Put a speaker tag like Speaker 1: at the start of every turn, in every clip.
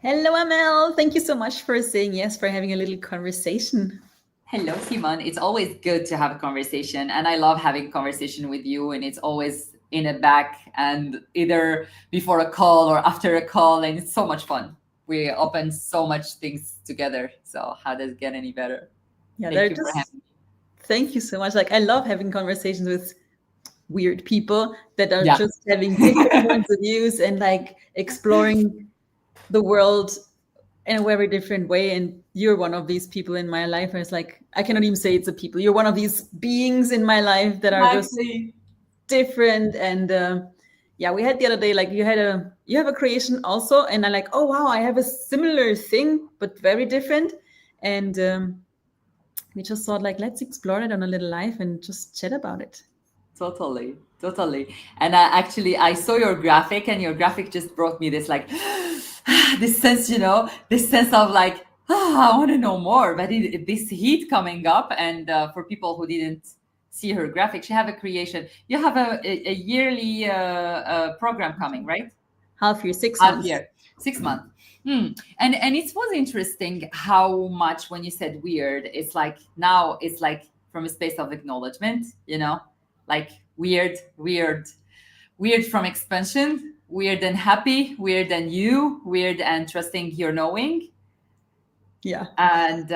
Speaker 1: Hello, Amel. Thank you so much for saying yes, for having a little conversation.
Speaker 2: Hello, Simon. It's always good to have a conversation, and I love having conversation with you. And it's always in a back and either before a call or after a call, and it's so much fun. We open so much things together. So how does it get any better?
Speaker 1: Yeah,
Speaker 2: Thank
Speaker 1: they're
Speaker 2: you for
Speaker 1: just,
Speaker 2: having me.
Speaker 1: thank you so much. Like, I love having conversations with weird people that are
Speaker 2: Yeah.
Speaker 1: just having different points of views and like exploring the world in a very different way. And you're one of these people in my life. And it's like, I cannot even say it's a people. You're one of these beings in my life that are just
Speaker 2: Exactly.
Speaker 1: different. And yeah, we had the other day, like you have a creation also. And I'm like, oh, wow, I have a similar thing, but very different. And we just thought like, let's explore it on a little live and just chat about it.
Speaker 2: Totally, totally. And I saw your graphic, and your graphic just brought me this like this sense, this sense of like, I want to know more. But this heat coming up, and for people who didn't see her graphic, she have a creation. You have a yearly program coming, right?
Speaker 1: Half year, six
Speaker 2: Half
Speaker 1: months.
Speaker 2: year, 6 months. And it was interesting how much when you said weird, it's like now it's like from a space of acknowledgement, like weird, weird, weird from expansion, weird and happy, weird and you, weird and trusting your knowing.
Speaker 1: Yeah.
Speaker 2: And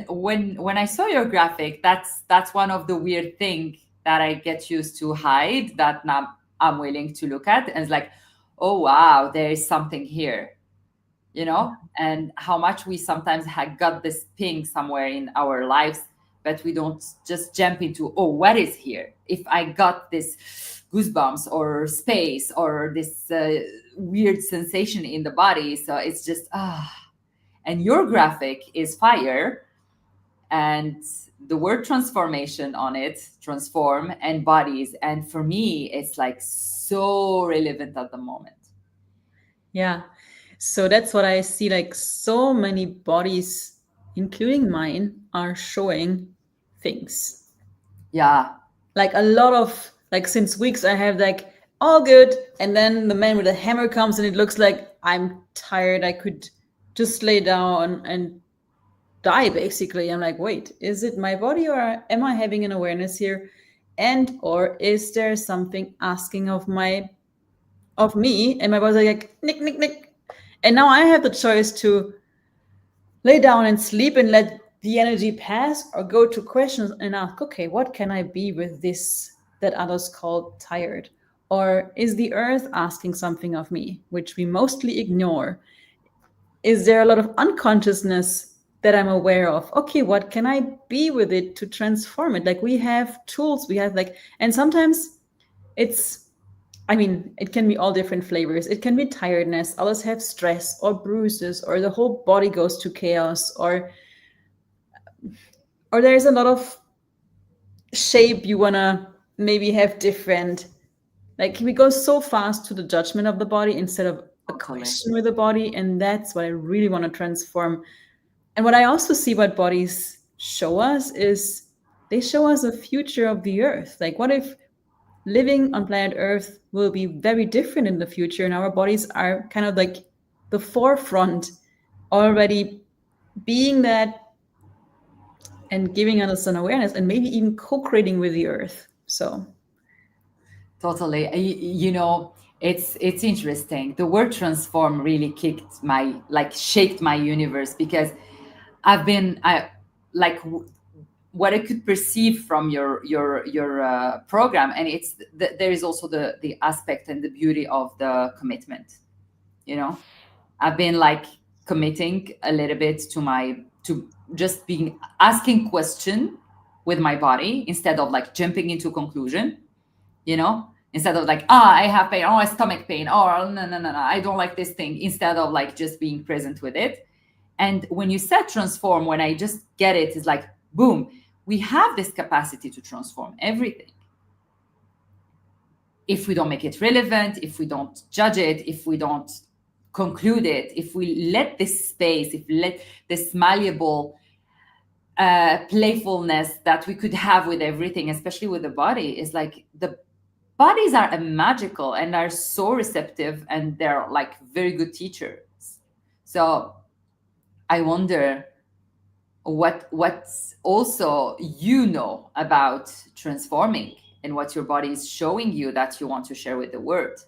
Speaker 2: when I saw your graphic, that's one of the weird thing that I get used to hide that now I'm willing to look at, and it's like, oh wow, there is something here, and how much we sometimes have got this ping somewhere in our lives, but we don't just jump into, oh, what is here? If I got this goosebumps or space or this weird sensation in the body, so it's just and your graphic is fire, and the word transformation on it, transform and bodies, and for me it's like so relevant at the moment.
Speaker 1: Yeah. So that's what I see. Like so many bodies, including mine, are showing things.
Speaker 2: Yeah.
Speaker 1: Like a lot of, like since weeks, I have like all good. And then the man with a hammer comes and it looks like I'm tired. I could just lay down and die basically. I'm like, wait, is it my body or am I having an awareness here? And or is there something asking of me? And my body's like, nick, nick, nick. And now I have the choice to lay down and sleep and let the energy pass or go to questions and ask, okay, what can I be with this that others call tired? Or is the earth asking something of me, which we mostly ignore? Is there a lot of unconsciousness that I'm aware of? Okay, what can I be with it to transform it? Like we have tools, we have like, and sometimes it's, I mean, it can be all different flavors. It can be tiredness, others have stress or bruises, or the whole body goes to chaos, or there's a lot of shape you wanna maybe have different. Like we go so fast to the judgment of the body instead of a
Speaker 2: Totally.
Speaker 1: question with the body, and that's what I really want to transform. And what I also see what bodies show us is they show us a future of the earth. Like what if living on planet Earth will be very different in the future, and our bodies are kind of like the forefront already being that and giving us an awareness and maybe even co-creating with the earth. So
Speaker 2: Totally. It's interesting. The word transform really kicked my like shaped my universe because I like what I could perceive from your program, and there is also the aspect and the beauty of the commitment. You know, I've been like committing a little bit to just being asking question with my body instead of like jumping into conclusion, instead of like, I have pain, I stomach pain, or no, no, no, no, I don't like this thing, instead of like just being present with it. And when you said transform, when I just get it, it's like, boom, we have this capacity to transform everything. If we don't make it relevant, if we don't judge it, if we don't conclude it, if we let this space, if we let this malleable playfulness that we could have with everything, especially with the body, is like the bodies are magical and are so receptive, and they're like very good teachers. So I wonder what's also about transforming, and what your body is showing you that you want to share with the world.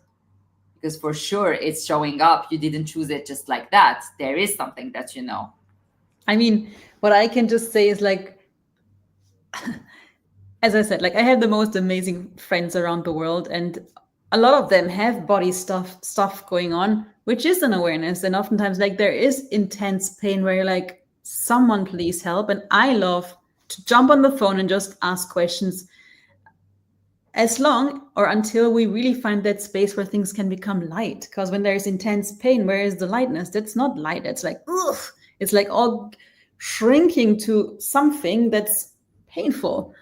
Speaker 2: Because for sure it's showing up. You didn't choose it just like that. There is something that you know.
Speaker 1: I mean, what I can just say is like, as I said, like I have the most amazing friends around the world, and a lot of them have body stuff going on, which is an awareness. And oftentimes, like there is intense pain where you're like, someone please help. And I love to jump on the phone and just ask questions as long or until we really find that space where things can become light. Because when there's intense pain, where is the lightness? That's not light. It's like, ugh. It's like all shrinking to something that's painful.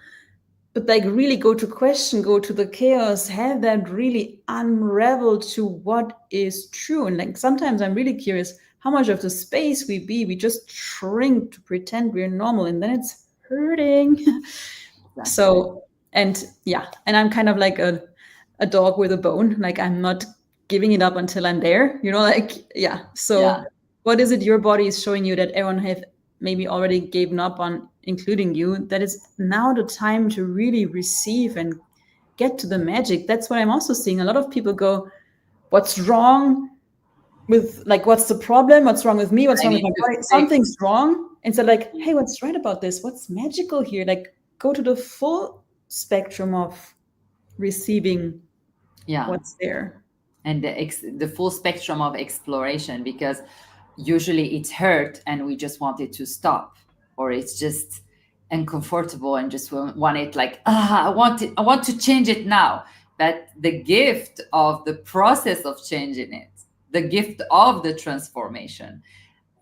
Speaker 1: But like really go to question, go to the chaos, have that really unravel to what is true. And like sometimes I'm really curious how much of the space we just shrink to pretend we're normal, and then it's hurting.
Speaker 2: Exactly.
Speaker 1: So, and yeah, and I'm kind of like a dog with a bone. Like I'm not giving it up until I'm there, like, yeah.
Speaker 2: Yeah.
Speaker 1: So what is it your body is showing you that everyone have maybe already given up on, including you, that is now the time to really receive and get to the magic? That's what I'm also seeing. A lot of people go, what's wrong with, like, what's the problem? What's wrong with me? What's
Speaker 2: I
Speaker 1: wrong with
Speaker 2: need
Speaker 1: my
Speaker 2: to
Speaker 1: body?
Speaker 2: fix.
Speaker 1: Something's wrong. Instead, like, hey, what's right about this? What's magical here? Like, go to the full spectrum of receiving
Speaker 2: Yeah.
Speaker 1: what's there.
Speaker 2: And the full spectrum of exploration, because usually it's hurt and we just want it to stop, or it's just uncomfortable and just want it, like, I want to change it now. But the gift of the process of changing it, the gift of the transformation,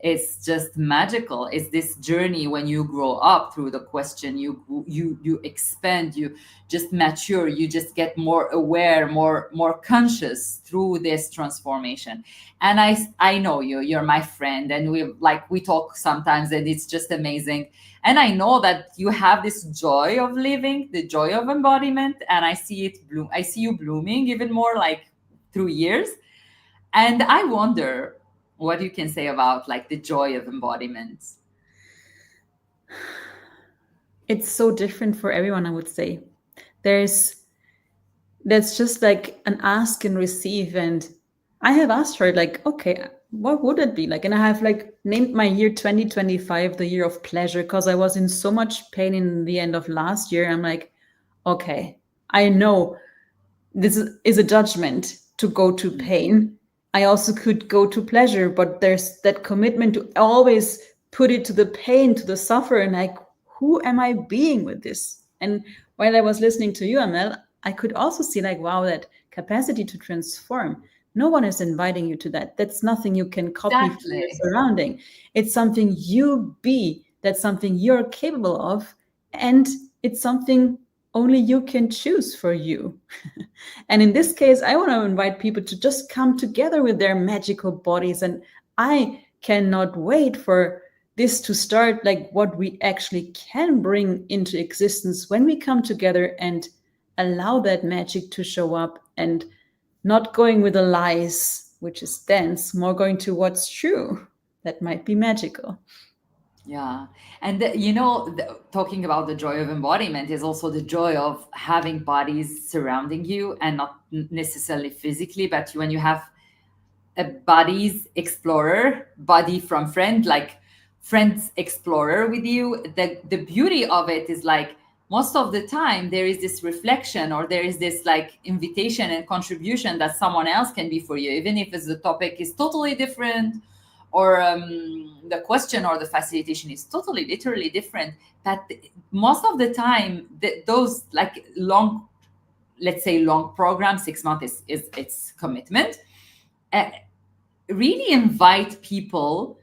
Speaker 2: it's just magical. It's this journey. When you grow up through the question, you expand, you just mature, you just get more aware, more conscious through this transformation. And I know you're my friend, and we talk sometimes, and it's just amazing. And I know that you have this joy of living, the joy of embodiment, and I see it bloom. I see you blooming even more, like, through years. And I wonder what you can say about, like, the joy of embodiment.
Speaker 1: It's so different for everyone, I would say. There's that's just like an ask and receive. And I have asked her, like, okay, what would it be like? And I have like named my year 2025 the year of pleasure, because I was in so much pain in the end of last year. I'm like, okay, I know this is a judgment to go to pain. I also could go to pleasure, but there's that commitment to always put it to the pain, to the suffer, and like, who am I being with this? And while I was listening to you, Amel, I could also see like, wow, that capacity to transform. No one is inviting you to that. That's nothing you can copy from your
Speaker 2: Exactly.
Speaker 1: surrounding. It's something you be. That's something you're capable of, and it's something only you can choose for you. And in this case, I want to invite people to just come together with their magical bodies. And I cannot wait for this to start, like what we actually can bring into existence when we come together and allow that magic to show up, and not going with the lies, which is dense, more going to what's true. That might be magical.
Speaker 2: Yeah. And talking about the joy of embodiment is also the joy of having bodies surrounding you, and not necessarily physically, but when you have a bodies explorer, body from friend, like friends explorer with you. The beauty of it is, like, most of the time there is this reflection, or there is this, like, invitation and contribution that someone else can be for you, even if the topic is totally different, or the question or the facilitation is totally literally different. But most of the time, those, like, long, let's say long program, 6 months is its commitment, uh, really invite people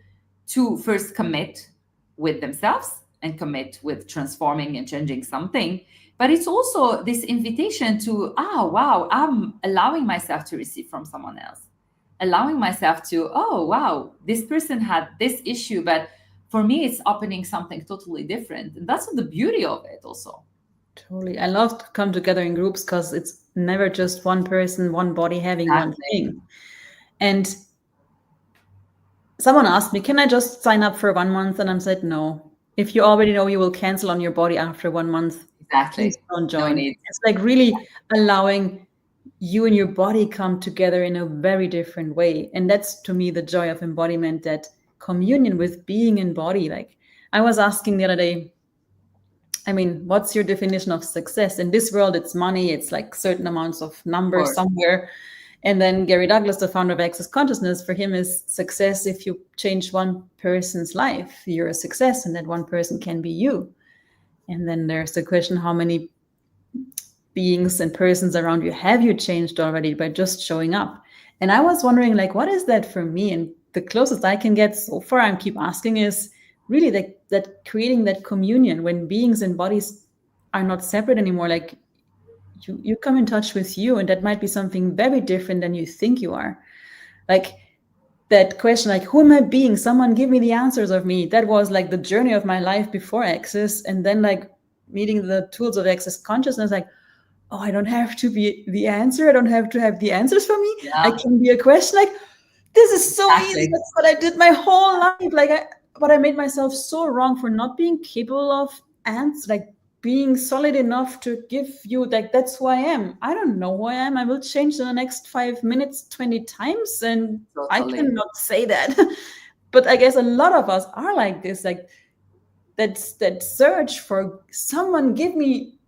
Speaker 2: to first commit with themselves and commit with transforming and changing something. But it's also this invitation to, wow, I'm allowing myself to receive from someone else, allowing myself to, oh, wow, this person had this issue, but for me, it's opening something totally different. And that's the beauty of it also.
Speaker 1: Totally. I love to come together in groups because it's never just one person, one body having one
Speaker 2: Exactly.
Speaker 1: thing. And someone asked me, can I just sign up for 1 month? And I said, no. If you already know you will cancel on your body after 1 month, please
Speaker 2: Exactly.
Speaker 1: don't
Speaker 2: No
Speaker 1: join.
Speaker 2: need.
Speaker 1: It's like really allowing you and your body come together in a very different way. And that's to me the joy of embodiment, that communion with being in body. Like I was asking the other day, I mean, what's your definition of success? In this world, it's money, it's like certain amounts of
Speaker 2: Of
Speaker 1: numbers
Speaker 2: course.
Speaker 1: somewhere. And then Gary Douglas, the founder of Access Consciousness, for him is success if you change one person's life, you're a success, and that one person can be you. And then there's the question, how many beings and persons around you have you changed already by just showing up? And I was wondering, like, what is that for me? And the closest I can get so far, I keep asking, is really that creating that communion when beings and bodies are not separate anymore. Like you come in touch with you, and that might be something very different than you think you are. Like that question, like, who am I being? Someone give me the answers of me. That was like the journey of my life before Access. And then like meeting the tools of Access consciousness, like, oh, I don't have to be the answer. I don't have to have the answers for me. I
Speaker 2: Yeah,
Speaker 1: can be a question. Like, this is so easy.
Speaker 2: exactly.
Speaker 1: That's what I did my whole life. But I made myself so wrong for not being capable of answer, like being solid enough to give you like that's who I am. I don't know who I am. I will change in the next 5 minutes 20 times, and I
Speaker 2: Totally.
Speaker 1: cannot say that. But I guess a lot of us are like this, like that's that search for someone give me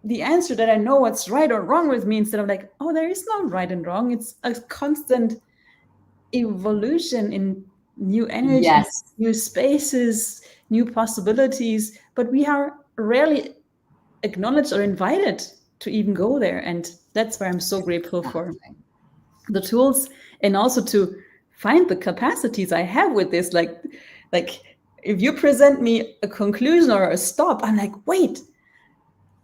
Speaker 1: the answer that I know what's right or wrong with me, instead of like, oh, there is no right and wrong. It's a constant evolution in new energies,
Speaker 2: Yes,
Speaker 1: new spaces, new possibilities, but we are rarely acknowledged or invited to even go there. And that's why I'm so grateful for
Speaker 2: exactly.
Speaker 1: the tools, and also to find the capacities I have with this. Like if you present me a conclusion or a stop, I'm like, wait,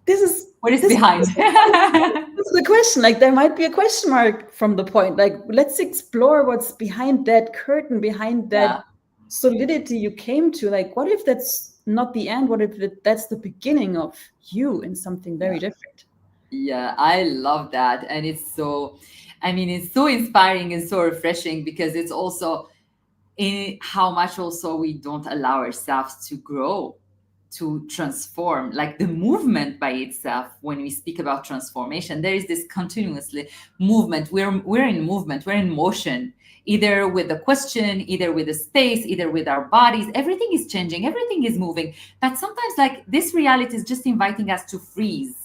Speaker 1: this is
Speaker 2: What is
Speaker 1: this
Speaker 2: behind?
Speaker 1: this is the question. Like there might be a question mark from the point. Like let's explore what's behind that curtain, behind
Speaker 2: Yeah,
Speaker 1: that solidity you came to. Like what if that's not the end? What if that's the beginning of you in something very
Speaker 2: yeah,
Speaker 1: different?
Speaker 2: yeah. I love that. And it's so, I mean, it's so inspiring and so refreshing because it's also in how much also we don't allow ourselves to grow, to transform. Like the movement by itself, when we speak about transformation, there is this continuously movement. We're in movement, we're in motion, either with the question, either with the space, either with our bodies. Everything is changing, everything is moving. But sometimes like this reality is just inviting us to freeze.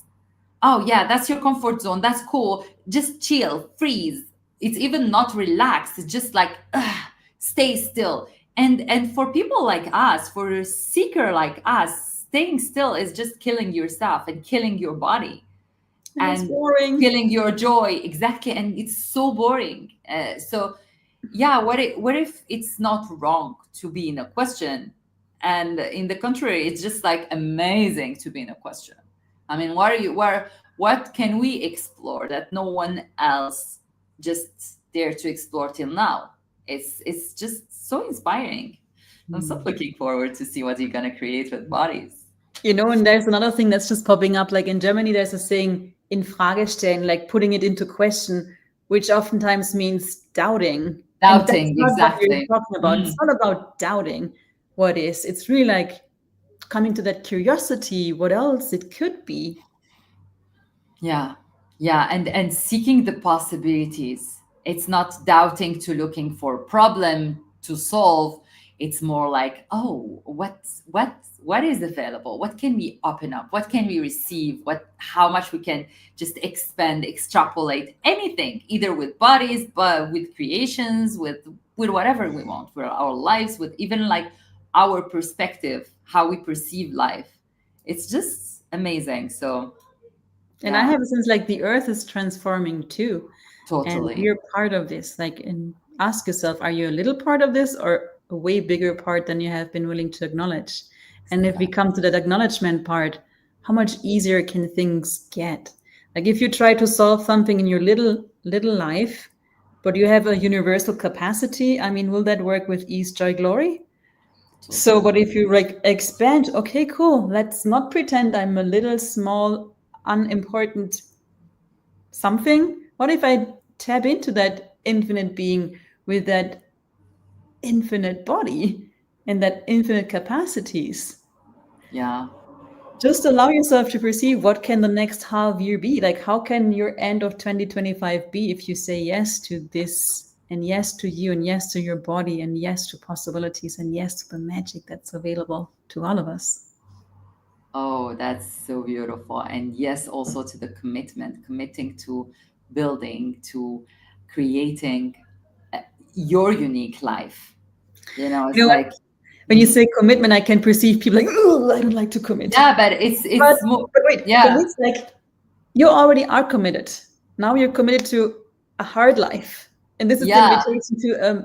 Speaker 2: Oh yeah, that's your comfort zone, that's cool, just chill, freeze. It's even not relaxed, it's just like stay still. And for people like us, for a seeker like us, staying still is just killing yourself and killing your body
Speaker 1: And it's
Speaker 2: and
Speaker 1: boring.
Speaker 2: killing your joy. Exactly. And it's so boring. So yeah, what if it's not wrong to be in a question, and in the contrary it's just like amazing to be in a question? I mean, what can we explore that no one else just dare to explore till now? It's just so inspiring. I'm so looking forward to see what you're gonna create with bodies.
Speaker 1: And there's another thing that's just popping up. Like in Germany, there's a saying, in Frage stellen, like putting it into question, which oftentimes means doubting. And that's
Speaker 2: Doubting,
Speaker 1: not what we're
Speaker 2: exactly.
Speaker 1: talking about. It's
Speaker 2: Mm.
Speaker 1: not about doubting what is. It's really like coming to that curiosity, what else it could be.
Speaker 2: Yeah, yeah, and seeking the possibilities. It's not doubting to looking for a problem to solve. It's more like, oh, what is available? What can we open up? What can we receive? What how much we can just expand, extrapolate anything, either with bodies, but with creations, with whatever we want, for our lives, with even like our perspective, how we perceive life. It's just amazing. So
Speaker 1: And I
Speaker 2: yeah.
Speaker 1: have a sense like the earth is transforming too. And
Speaker 2: Totally.
Speaker 1: we're part of this. Like, and ask yourself, are you a little part of this or a way bigger part than you have been willing to acknowledge? And if we come to that acknowledgement part, how much easier can things get? Like if you try to solve something in your little life, but you have a universal capacity, I mean, will that work with ease, joy, glory? So,
Speaker 2: Totally.
Speaker 1: but if you like expand, okay, cool. Let's not pretend I'm a little small, unimportant something. What if I tap into that infinite being with that infinite body and that infinite capacities.
Speaker 2: Yeah.
Speaker 1: Just allow yourself to perceive what can the next half year be. Like, how can your end of 2025 be if you say yes to this and yes to you and yes to your body and yes to possibilities and yes to the magic that's available to all of us.
Speaker 2: Oh, that's so beautiful. And yes, also to the commitment, committing to building, to creating uh, your unique life. You know,
Speaker 1: You
Speaker 2: it's
Speaker 1: know what?
Speaker 2: like,
Speaker 1: When you
Speaker 2: mhm.
Speaker 1: say commitment, I can perceive people like, oh, I don't like to commit.
Speaker 2: Yeah, but
Speaker 1: But
Speaker 2: it's more,
Speaker 1: but wait, for me,
Speaker 2: yeah,
Speaker 1: it's like you already are committed. Now you're committed to a hard life. And this is the
Speaker 2: yeah.
Speaker 1: invitation to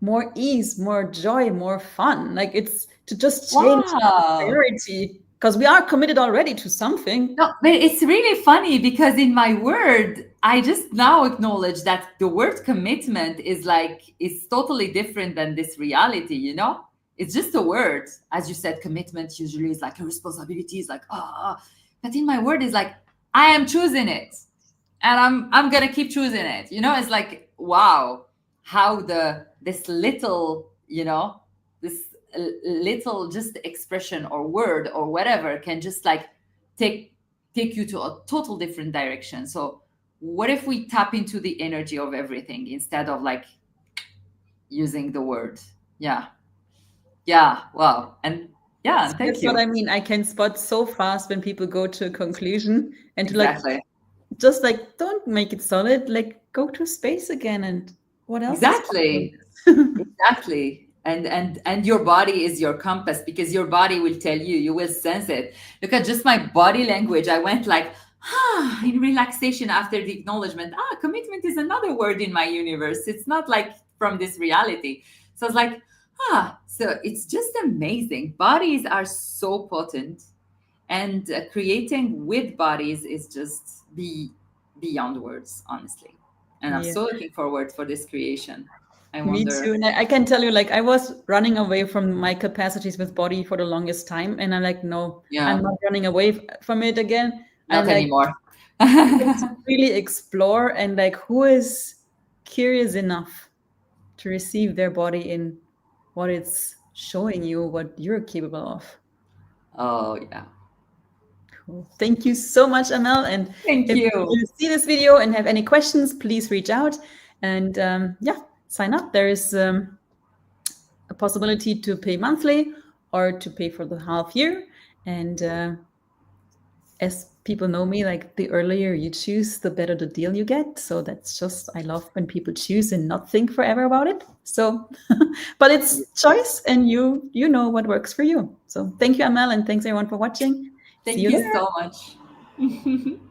Speaker 1: more ease, more joy, more fun. Like it's to just change the
Speaker 2: Wow.
Speaker 1: priority because we are committed already to something.
Speaker 2: No, but it's really funny because in my word, I just now acknowledge that the word commitment is like is totally different than this reality, you know? It's just a word. As you said, commitment usually is like a responsibility, is like, but in my word is like, I am choosing it. And I'm gonna keep choosing it. You know, it's like, wow, how the this little, you know, this little just expression or word or whatever can just like take take you to a total different direction. So what if we tap into the energy of everything instead of like using the word? Yeah. Yeah. Wow. And yeah,
Speaker 1: So
Speaker 2: and thank
Speaker 1: that's what
Speaker 2: you.
Speaker 1: I mean. I can spot so fast when people go to a conclusion and to like
Speaker 2: Exactly.
Speaker 1: just like don't make it solid, like go to space again and what else is possible?
Speaker 2: Exactly. Exactly. And your body is your compass because your body will tell you, you will sense it. Look at just my body language. I went like, in relaxation after the acknowledgement. Commitment is another word in my universe. It's not like from this reality. So I was like, so it's just amazing. Bodies are so potent, and creating with bodies is just beyond words, honestly. And I'm
Speaker 1: Yeah.
Speaker 2: so looking forward for this creation. I
Speaker 1: Me
Speaker 2: wonder.
Speaker 1: too. And I can tell you, like, I was running away from my capacities with body for the longest time. And I'm like, no, I'm
Speaker 2: Yeah,
Speaker 1: not running away from it again. I'm
Speaker 2: not
Speaker 1: like,
Speaker 2: anymore.
Speaker 1: let's really explore and like, who is curious enough to receive their body in what it's showing you, what you're capable of.
Speaker 2: Oh yeah.
Speaker 1: Cool. Thank you so much, Amel. And
Speaker 2: Thank
Speaker 1: if
Speaker 2: you.
Speaker 1: you see this video and have any questions, please reach out and yeah, sign up. There is a possibility to pay monthly or to pay for the half year. And as people know me, like the earlier you choose, the better the deal you get. So that's just, I love when people choose and not think forever about it. So, but it's choice and you know what works for you. So thank you, Amel, and thanks everyone for watching. See
Speaker 2: Thank
Speaker 1: you
Speaker 2: you
Speaker 1: there.
Speaker 2: so much.